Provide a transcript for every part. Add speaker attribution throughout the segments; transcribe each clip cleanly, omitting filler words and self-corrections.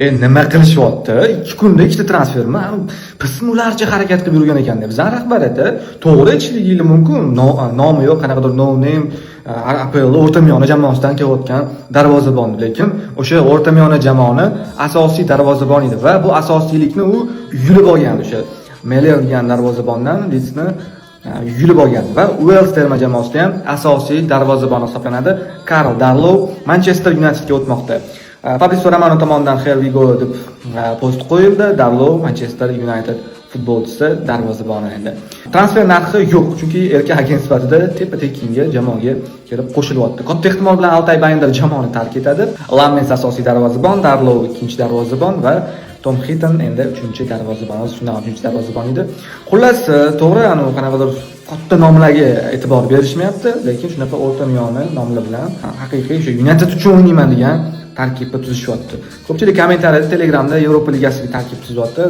Speaker 1: Nima qilishyapti? 2 kunda 2 ta transfermi? Pismularcha harakat qilib yurgan ekanda. Bizning rahbariyati to'g'ri ichiligi mumkin. Nomi yo'q, qanaqadir no name APL o'rtamiyona jamoasidan kelayotgan darvozabon, lekin o'sha o'rtamiyona jamoani asosiy darvozabon edi va bu asosiylikni u yulib olgan o'sha Meler degan darvozabondan Lidsni yulib olgan va Wales terma jamoasida ham asosiy darvozabon hisoblanadi. Karl Darlow Manchester Unitedga o'tmoqda. Fabrizio Romano tomonidan Here we go deb post qo'yildi. Darlow Manchester United futbolchisi darvozaboni endi. Transfer narxi yo'q, chunki erkak agent sifatida tepa-tekinga jamoaga kelib qo'shilyapti. Katta ehtimol bilan Altay Baynder jamoani tark etadi. Lammens asosiy darvozabon, Darlow ikkinchi darvozabon va Tom Heaton endi 3-darvozabon, shundan 3-darvozabon edi. Xullas, to'g'ri, qanaqadir katta nomlarga e'tibor berishmayapti, lekin shunaqa o'rtamiyona nomlar bilan haqiqiy o'sha United uchun o'ynayman degan tarkibni tuzishyapti. Ko'pchilik kommentariyada Telegramda Yevropa Ligasiga tarkib tuzyapti.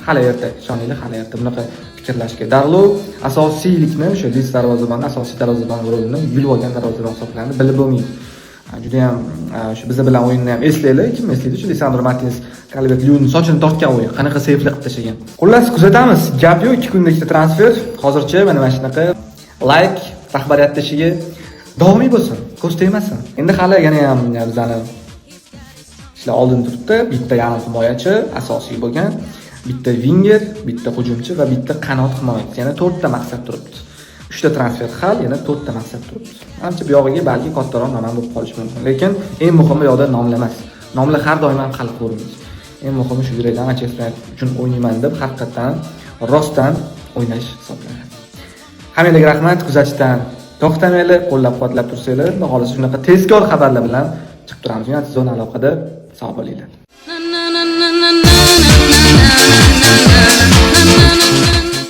Speaker 1: Hali erta, ishoninglar, hali erta bunaqa fikrlashga. Darlow asosiylikni, o'sha Leeds darvozaboni, asosiy darvozabon rolini yulib olgan darvozabon hisoblanadi, bilib bo'lmaydi. Juda ham shu biz bilan o'yinni ham eslaylik. Kim eslaydi? Shu Lisandro Martinez Calvert Lewinning sochini tortgan o'yin. Qanaqa seyfli qilib tashlagan. Xullas, kuzatamiz. Gap yo'q, 2 kunda 2 ta transfer. Hozircha mana shunaqa like rahbariyat ishiga davomiy bo'lsin, ko'z tegmasin. Endi hali yana ham bizani ishlar oldin turibdi. Bitta yarim himoyachi asosiy bo'lgan, bitta winger, bitta hujumchi va bitta qanot himoyachi. Yana 4 ta maqsad turibdi. 3 ta transfer hal, yana 4 ta maqsad turibdi. Ancha bu yog'iga balki kattaroq nom bo'lib qolishi mumkin. Lekin eng muhimi bu yoqda nomlar emas. Nomlar har doim ham hal qilavermaydi. Eng muhimi shu yerda Manchester United uchun o'ynayman deb haqiqatan rostdan o'ynash hisoblanadi. Hammaga rahmat, kuzatishdan to'xtamanglar, qo'llab-quvvatlab tursanglar, xolos shunaqa tezkor xabarlar bilan chiqib turamiz. Zona aloqada sog' bo'linglar.